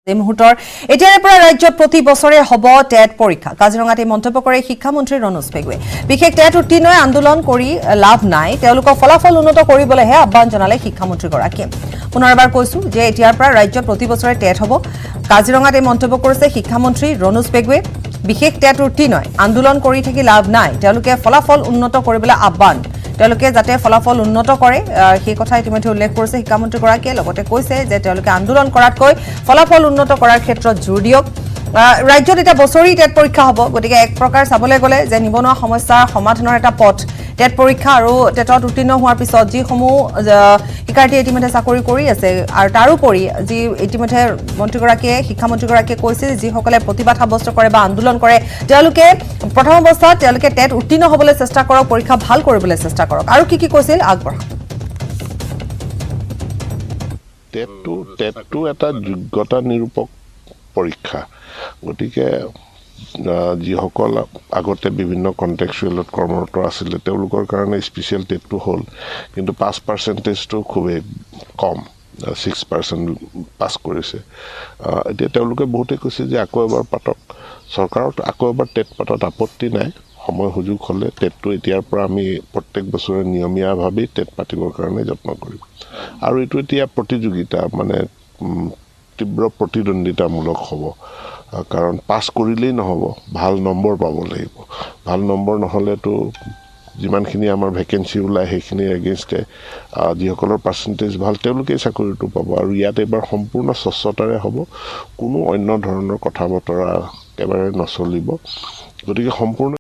এই মুহূৰ্তৰ এতিয়াৰে পৰা ৰাজ্যত প্ৰতি বছৰে হ'ব টেট পৰীক্ষা কাজিৰঙাত এই মন্তব্য কৰে শিক্ষামন্ত্ৰী ৰণোজ পেগুৱে বিশেষ টেট উত্তীৰ্ণই আন্দোলন কৰি লাভ নাই তেওঁলোকৰ ফলাফল উন্নত কৰিবলৈহে আহ্বান জনালে শিক্ষামন্ত্ৰীগৰাকীয়ে পুনৰবাৰ কৈছো যে এতিয়াৰ পৰা ৰাজ্যত প্ৰতি বছৰে টেট হ'ব কাজিৰঙাত এই মন্তব্য কৰিছে শিক্ষামন্ত্ৰী ৰণোজ পেগুৱে বিশেষ টেট উত্তীৰ্ণই আন্দোলন কৰি থাকি লাভ নাই তেওঁলোকে ফলাফল উন্নত কৰিবলৈ আহ্বান তেওঁলোকে যাতে ফলাফল উন্নত কৰে সেই কথা ইতিমধ্যে উল্লেখ কৰিছে শিক্ষামন্ত্ৰীগৰাকীয়ে লগতে কৈছে যে তেওঁলোকে আন্দোলন কৰাতকৈ ফলাফল উন্নত কৰাৰ ক্ষেত্ৰত জোৰ দিয়ক ৰাজ্যত এটা বছৰি টেট পৰীক্ষা হ'ব গতিকে এক প্ৰকাৰ চাবলৈ গ'লে যে নিবনুৱা সমস্যাৰ সমাধানৰ এটা পথ টেট পৰীক্ষা আৰু টেটত উত্তীৰ্ণ হোৱাৰ পিছত যিসমূহ শিক্ষাৰ্থীয়ে ইতিমধ্যে চাকৰি কৰি আছে আৰু তাৰোপৰি যি ইতিমধ্যে মন্ত্ৰীগৰাকীয়ে শিক্ষামন্ত্ৰীগৰাকীয়ে কৈছে যিসকলে প্ৰতিবাদ সাব্যস্ত কৰে বা আন্দোলন কৰে তেওঁলোকে প্ৰথম অৱস্থাত তেওঁলোকে টেট উত্তীৰ্ণ হ'বলৈ চেষ্টা কৰক পৰীক্ষা ভাল কৰিবলৈ চেষ্টা কৰক আৰু কি কৈছিল আগবঢ়া টেটটো এটা যোগ্যতা নিৰূপক পৰীক্ষা গতিকে যিসকল আগতে বিভিন্ন কণ্টেক্সুৱেলত কৰ্মৰত আছিলে তেওঁলোকৰ কাৰণে স্পেচিয়েল টেটটো হ'ল কিন্তু পাছ পাৰ্চেণ্টেজটো খুবেই কম 6% পাছ কৰিছে এতিয়া তেওঁলোকে বহুতে কৈছে যে আকৌ এবাৰ পাতক চৰকাৰত আকৌ এবাৰ টেট পাতত আপত্তি নাই সময় সুযোগ হ'লে টেটটো এতিয়াৰ পৰা আমি প্ৰত্যেক বছৰে নিয়মীয়াভাৱেই টেট পাতিবৰ কাৰণে যত্ন কৰিম আৰু এইটো এতিয়া প্ৰতিযোগিতা মানে তীব্ৰ প্ৰতিদ্বন্দ্বিতামূলক হ'ব কাৰণ পাছ কৰিলেই নহ'ব ভাল নম্বৰ পাব লাগিব ভাল নম্বৰ নহ'লেতো যিমানখিনি আমাৰ ভেকেঞ্চি ওলায় সেইখিনিৰ এগেইনষ্টে যিসকলৰ পাৰ্চেণ্টেজ ভাল তেওঁলোকেই চাকৰিটো পাব আৰু ইয়াত এইবাৰ সম্পূৰ্ণ স্বচ্ছতাৰে হ'ব কোনো অন্য ধৰণৰ কথা বতৰা একেবাৰে নচলিব গতিকে সম্পূৰ্ণ